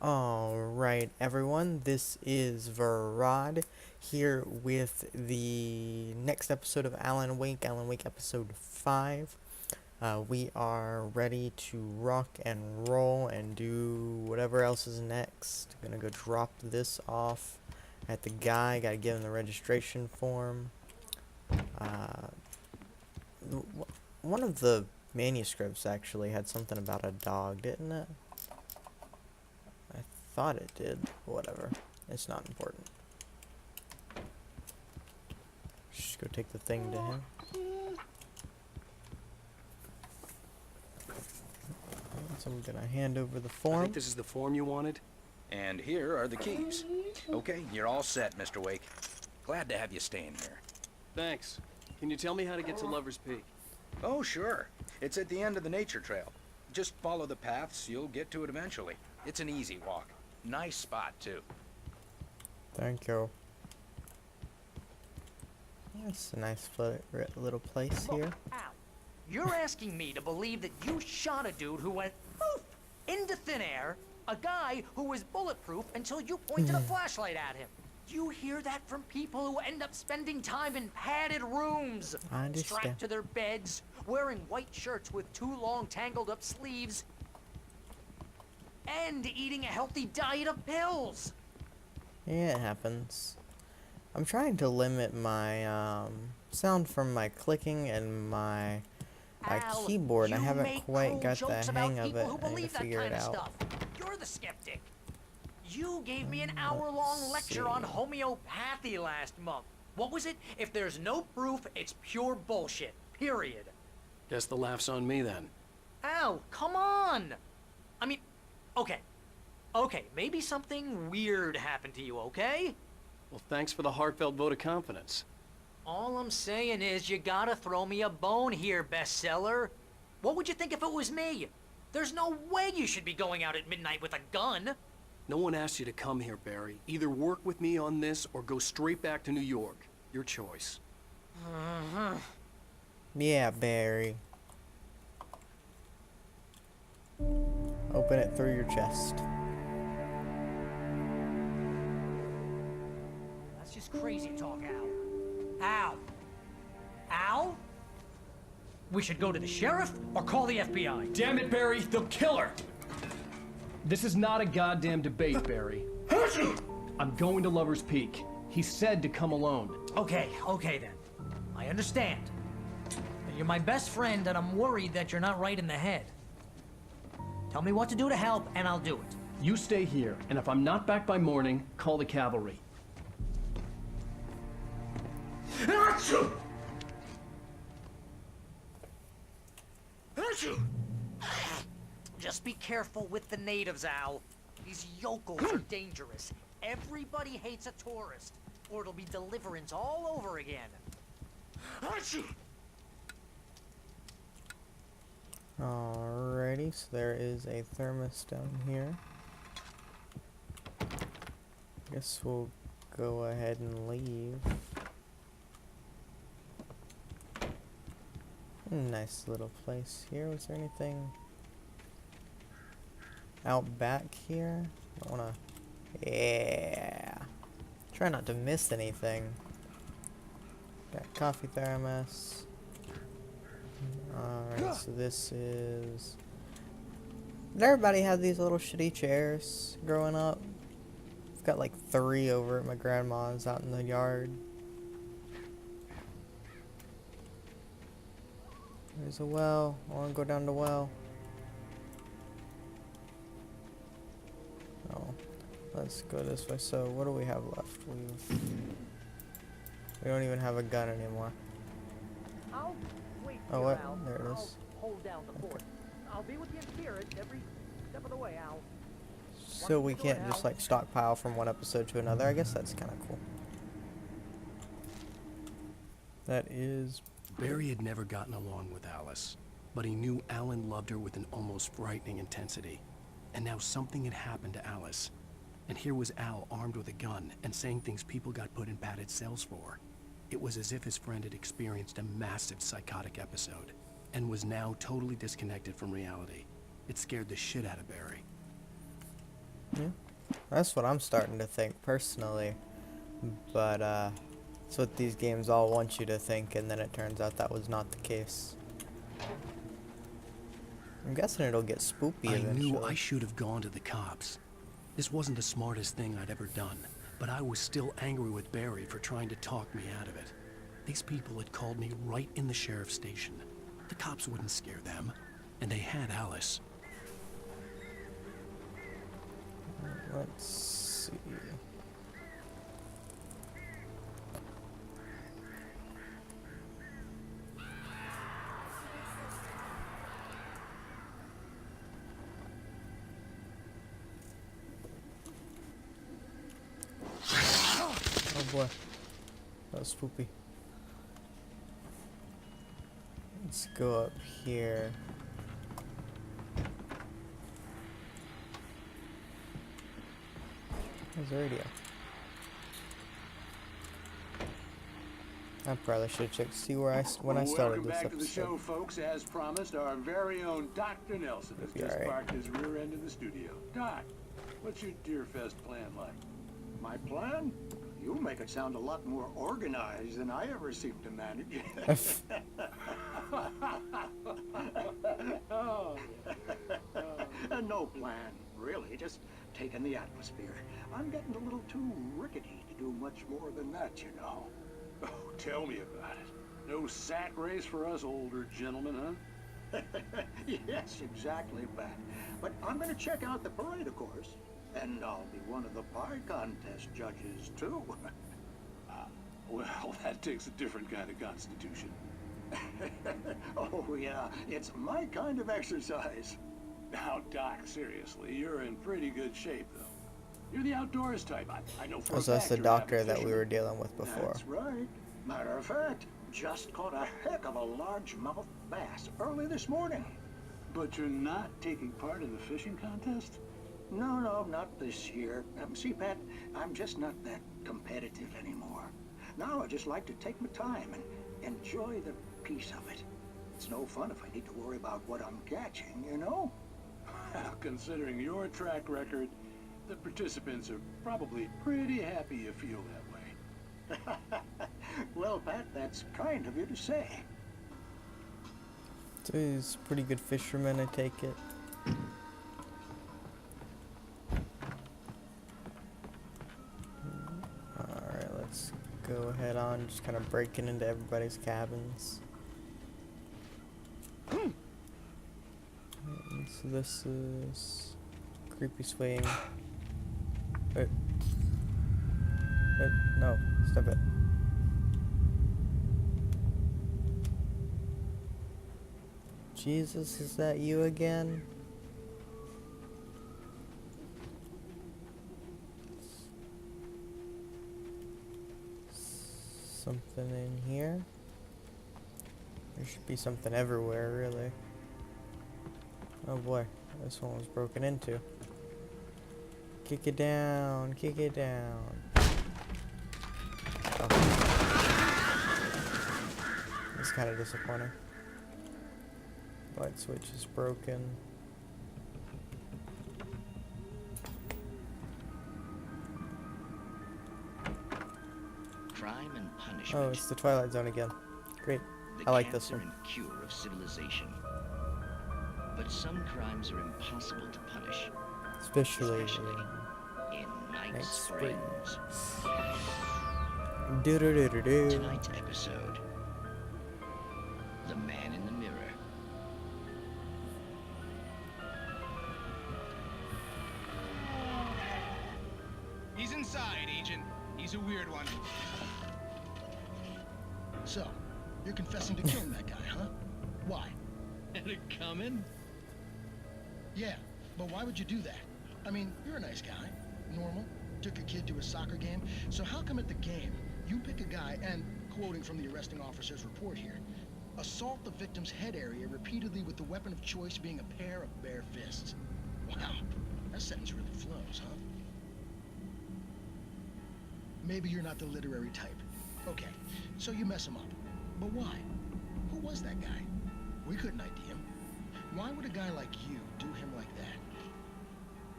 Alright, everyone, this is Verod here with the next episode of Alan Wake episode 5. We are ready to rock and roll and do whatever else is next. Gonna go drop this off at the guy, gotta give him the registration form. One of the manuscripts actually had something about a dog, didn't it? I thought it did. Whatever. It's not important. Just go take the thing to him. So I'm gonna hand over the I form. think this is the form you wanted. And here are the keys. Okay, you're all set, Mr. Wake. Glad to have you staying here. Thanks. Can you tell me how to get to Lover's Peak? Oh, sure. It's at the end of the nature trail. Just follow the paths, you'll get to it eventually. It's an easy walk. Nice spot, too. Thank you. That's a nice little place here. Ow. You're asking me to believe that you shot a dude who went poof into thin air, a guy who was bulletproof until you pointed a flashlight at him. You hear that from people who end up spending time in padded rooms, I understand. strapped to their beds, wearing white shirts with too long tangled up sleeves, and eating a healthy diet of pills. Yeah, it happens. I'm trying to limit my sound from my clicking and my Al, keyboard. I you haven't make quite cruel got the jokes about hang of people it. who I need to believe that figure it kind of out. stuff. You're the skeptic. You gave me an hour-long Let's lecture on see. homeopathy last month. What was it? If there's no proof, it's pure bullshit. Period. Guess the laugh's on me then. Al, come on. I mean, okay. Okay, maybe something weird happened to you, okay? Well, thanks for the heartfelt vote of confidence. All I'm saying is you gotta throw me a bone here, bestseller. What would you think if it was me? There's no way you should be going out at midnight with a gun. No one asked you to come here, Barry. Either work with me on this or go straight back to New York. Your choice. Yeah, Barry. Open it through your chest. That's just crazy talk, Al. Al? Al? We should go to the sheriff or call the FBI. Damn it, Barry! They'll kill her! This is not a goddamn debate, Barry. I'm going to Lover's Peak. He said to come alone. Okay then. I understand. But you're my best friend and I'm worried that you're not right in the head. Tell me what to do to help and I'll do it. You stay here, and if I'm not back by morning, call the cavalry. Just be careful with the natives, Al. These yokels are dangerous. Everybody hates a tourist, or it'll be deliverance all over again. Alrighty, so there is a thermos down here. Guess we'll go ahead and leave. Nice little place here. Was there anything out back here? I wanna... Yeah. Try not to miss anything. Got coffee thermos. Alright, so this is... Did everybody have these little shitty chairs growing up? I've got like 3 over at my grandma's out in the yard. There's a well. I want to go down the well. Oh, let's go this way. So what do we have left? We don't even have a gun anymore. I'll wait Oh, what? There it is. Hold down the fort. I'll be with you in spirit every step of the way, Al. So we can't just like stockpile from one episode to another. I guess that's kind of cool. That is... Barry had never gotten along with Alice, but he knew Alan loved her with an almost frightening intensity. And now something had happened to Alice. And here was Al armed with a gun and saying things people got put in padded cells for. It was as if his friend had experienced a massive psychotic episode and was now totally disconnected from reality. It scared the shit out of Barry. That's what I'm starting to think personally. But it's what these games all want you to think, and then it turns out that was not the case. I'm guessing it'll get spoopy I eventually. knew I should have gone to the cops. This wasn't the smartest thing I'd ever done, but I was still angry with Barry for trying to talk me out of it. These people had called me right in the sheriff's station. The cops wouldn't scare them, and they had Alice. Let's see. Oh boy, that was spoopy. Let's go up here. There's the radio. I probably should have checked to see where when I started this Welcome back to the show, episode. folks. As promised, our very own Dr. Nelson has Be just alright. parked his rear end in the studio. Doc, what's your Deerfest plan like? My plan? You make it sound a lot more organized than I ever seem to manage. No plan, really. Just taking the atmosphere. I'm getting a little too rickety to do much more than that, you know. Oh, tell me about it. No sack race for us older gentlemen, huh? Yes, exactly, Pat. But I'm going to check out the parade, of course. And I'll be one of the pie contest judges, too. Well, that takes a different kind of constitution. Oh, yeah. It's my kind of exercise. Now, Doc, seriously, you're in pretty good shape, though. You're the outdoors type. I know for a So that's fact the you're an doctor avid that we fisherman. were dealing with before. That's right. Matter of fact, just caught a heck of a largemouth bass early this morning. But you're not taking part in the fishing contest? No, not this year. See, Pat, I'm just not that competitive anymore. Now I just like to take my time and enjoy the peace of it. It's no fun if I need to worry about what I'm catching, you know? Well, considering your track record, the participants are probably pretty happy you feel that way. Well, Pat, that's kind of you to say. So he's a pretty good fisherman, I take it. Alright, let's go ahead on, just kind of breaking into everybody's cabins. So this is creepy swing. Wait, no, stop it. Jesus, is that you again? Something in here? There should be something everywhere, really. Oh boy, this one was broken into. Kick it down, kick it down. Oh. That's kind of disappointing. Light switch is broken. Crime and punishment. Oh, it's the Twilight Zone again. Great. The I like this cancer one. and cure of civilization. But some crimes are impossible to punish, Especially especially in Night Night Springs. do-do-do-do-do. Tonight's episode, The Man in the Mirror. He's inside, Agent. He's a weird one. So, you're confessing to killing that guy, huh? Why? Had it coming? Yeah, but why would you do that? I mean, you're a nice guy. Normal. Took a kid to a soccer game. So how come at the game, you pick a guy and, quoting from the arresting officer's report here, assault the victim's head area repeatedly with the weapon of choice being a pair of bare fists? Wow, that sentence really flows, huh? Maybe you're not the literary type. Okay, so you mess him up. But why? Who was that guy? We couldn't ID him. Why would a guy like you do him like that?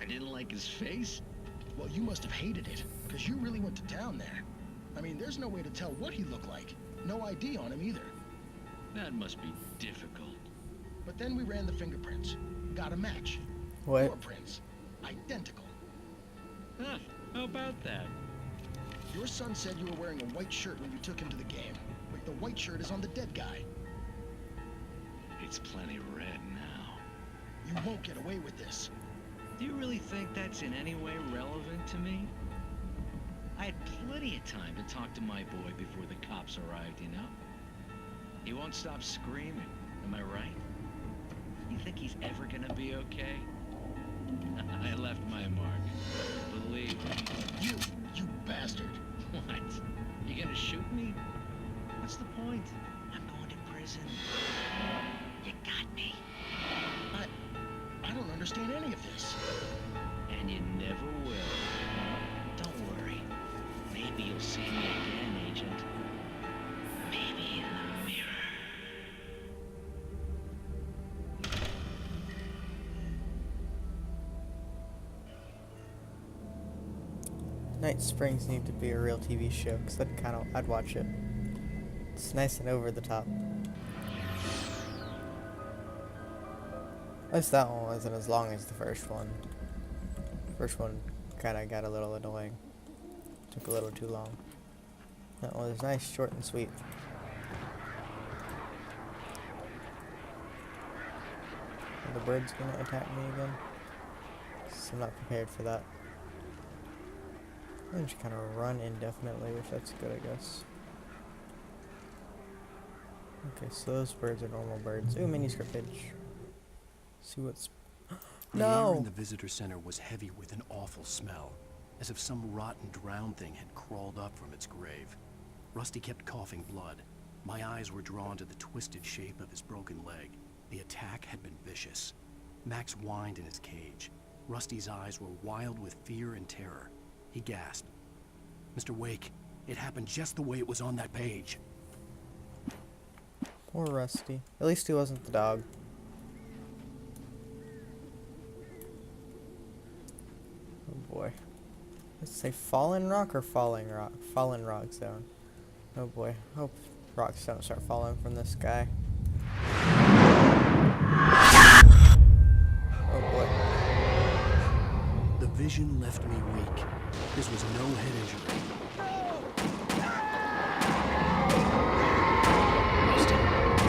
And didn't like his face? Well, you must have hated it, because you really went to town there. I mean, there's no way to tell what he looked like. No ID on him either. That must be difficult. But then we ran the fingerprints. Got a match. What? Your prints. Identical. Huh, how about that? Your son said you were wearing a white shirt when you took him to the game. But the white shirt is on the dead guy. It's plenty red now. You won't get away with this. Do you really think that's in any way relevant to me? I had plenty of time to talk to my boy before the cops arrived, you know? He won't stop screaming, am I right? You think he's ever gonna be okay? I left my mark. Believe me. You bastard. What? You gonna shoot me? What's the point? I'm going to prison. You got me. I don't understand any of this. And you never will. Don't worry. Maybe you'll see me again, Agent. Maybe in the mirror. Night Springs need to be a real TV show, because I'd watch it. It's nice and over the top. At least that one wasn't as long as the first one. First one kinda got a little annoying. Took a little too long. That one was nice, short and sweet. Are the birds gonna attack me again? 'Cause I'm not prepared for that. I just kind of run indefinitely, which that's good, I guess. Okay, so those birds are normal birds. Ooh, manuscript page. See what's... The air in No! the visitor center was heavy with an awful smell, as if some rotten drowned thing had crawled up from its grave. Rusty kept coughing blood. My eyes were drawn to the twisted shape of his broken leg. The attack had been vicious. Max whined in his cage. Rusty's eyes were wild with fear and terror. He gasped. Mr. Wake, it happened just the way it was on that page. Poor Rusty. At least he wasn't the dog. Oh boy. Let's say fallen rock or falling rock? Fallen rock zone. Oh boy. Hope rocks don't start falling from this guy. Oh boy. The vision left me weak. This was no head injury. Rusty,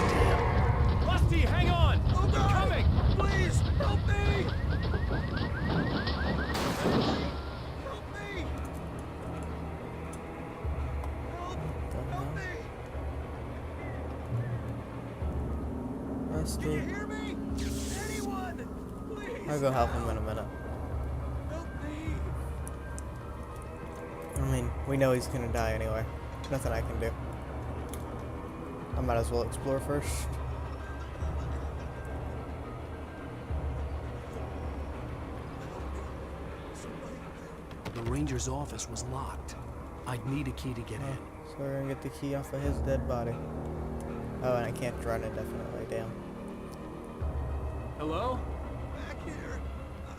damn. Rusty, hang on! I'm coming! Please, help me! Help me! Help me! Rusty. Can you hear me? Anyone! Please! I'll go help him in a minute. Help me! I mean, we know he's gonna die anyway. Nothing I can do. I might as well explore first. The ranger's office was locked. I'd need a key to get in. So we're gonna get the key off of his dead body. Oh, and I can't run indefinitely, damn. Hello? Back here!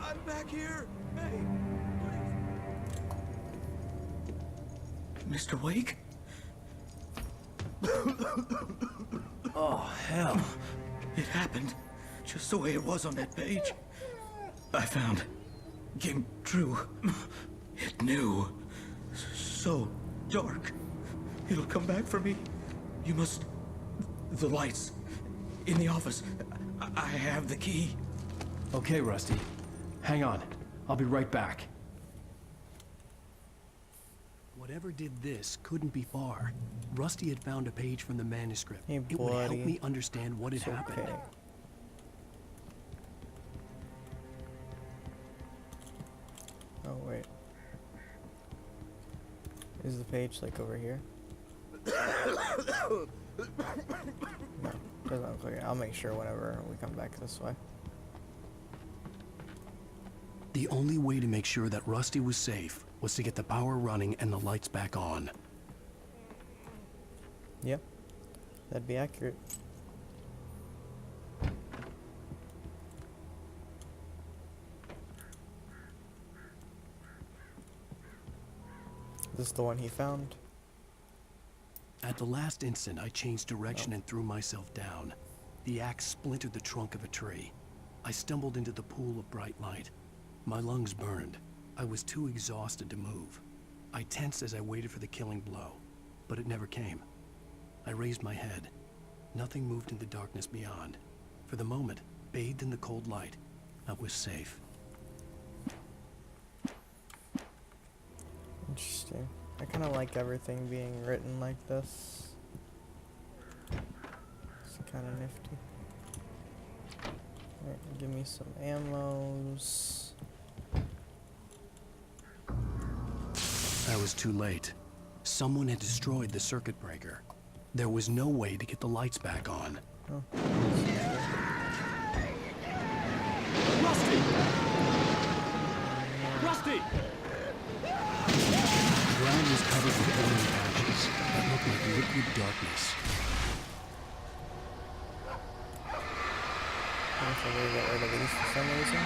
I'm back here! Hey! Mr. Wake? Oh, hell. It happened just the way it was on that page. I found. Came true. It knew. So dark. It'll come back for me. You must... The lights. In the office. I have the key. Okay, Rusty. Hang on. I'll be right back. Whatever did this couldn't be far. Rusty had found a page from the manuscript. Hey, it would help buddy. me understand what had It's happened. okay. Oh, wait. Is the page like over here? No, doesn't look like it. I'll make sure whenever we come back this way. The only way to make sure that Rusty was safe was to get the power running and the lights back on. Yep. That'd be accurate. This is the one he found. At the last instant, I changed direction and threw myself down. The axe splintered the trunk of a tree. I stumbled into the pool of bright light. My lungs burned. I was too exhausted to move. I tensed as I waited for the killing blow, but it never came. I raised my head. Nothing moved in the darkness beyond. For the moment, bathed in the cold light, I was safe. Interesting. I kind of like everything being written like this. It's kind of nifty. Alright, give me some ammos. I was too late. Someone had destroyed the circuit breaker. There was no way to get the lights back on. Oh. Rusty! Rusty! The ground was covered with burning patches that looked like liquid darkness. I guess I'm gonna get rid of these for some reason.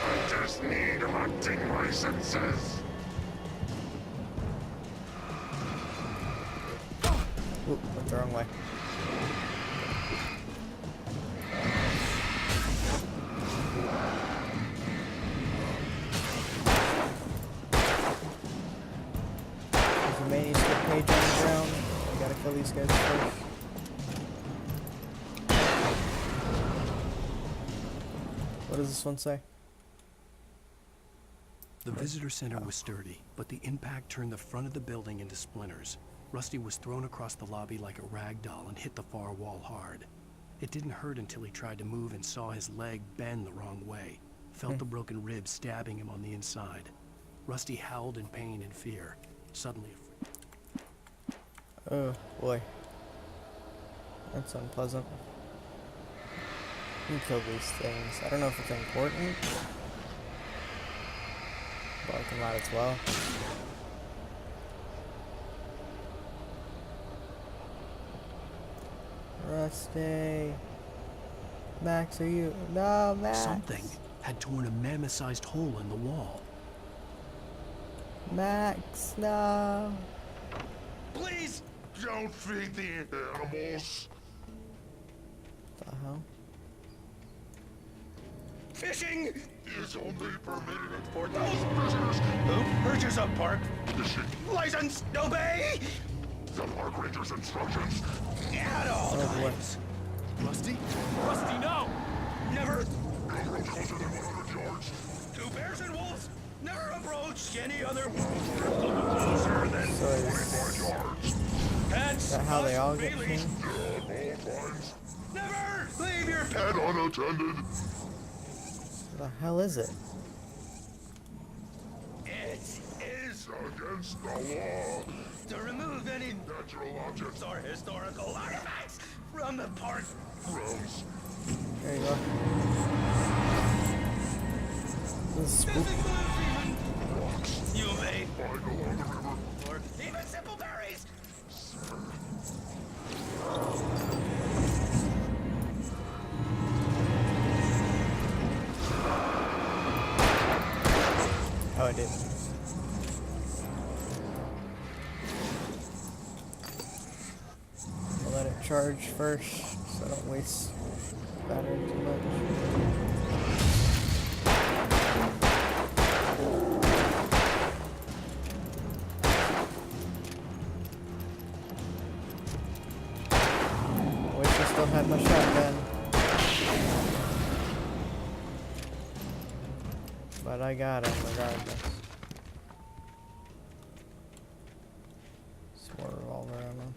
I just need hunting licenses. Oop, went the wrong way. There's a manuscript page on the ground. I gotta kill these guys first. What does this one say? The visitor center was sturdy, but the impact turned the front of the building into splinters. Rusty was thrown across the lobby like a rag doll and hit the far wall hard. It didn't hurt until he tried to move and saw his leg bend the wrong way. Felt the broken rib stabbing him on the inside. Rusty howled in pain and fear. Suddenly, Oh boy. That's unpleasant. You can kill these things. I don't know if it's important, but I can might as well. Rusty. Max, are you? No, Max. something had torn a mammoth-sized hole in the wall. Max, no. Please don't feed the animals. What the hell? Fishing Is only permitted for those prisoners who purchase a park fishing. license. Obey The park ranger's instructions. at all Oh boy. times. Rusty? Rusty, no! Never No road closer than 100 yards. to bears and wolves. Never approach any other closer than So is 45 yards. pets. that how they all must get be trained? leashed. At all times. Never leave your pet. And unattended. What the hell is it? It is Against the law. to remove any Natural objects. or historical artifacts from the park. Grounds. There you go. This is This spooky. includes even Rocks. you may Find along the river. or even simple berries. Oh, I did. I'll let it charge first, so I don't waste battery too much. Wish I still had my shotgun. But I got him regardless. Some more revolver ammo.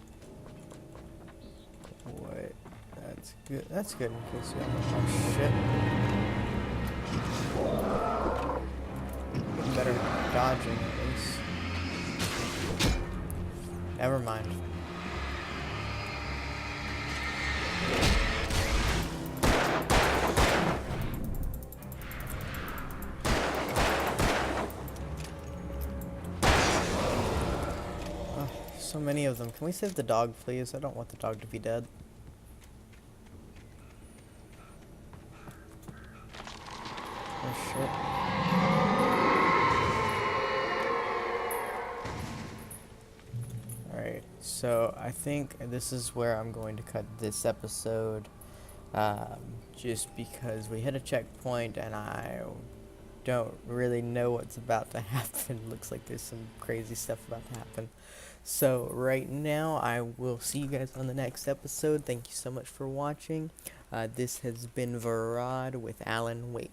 Wait, that's good. That's good in case you have oh shit. Getting better at dodging at least. Never mind. So many of them. Can we save the dog, please? I don't want the dog to be dead. Oh shit. So I think this is where I'm going to cut this episode, just because we hit a checkpoint and I don't really know what's about to happen. Looks like there's some crazy stuff about to happen. So right now, I will see you guys on the next episode. Thank you so much for watching. This has been Varad with Alan Wake.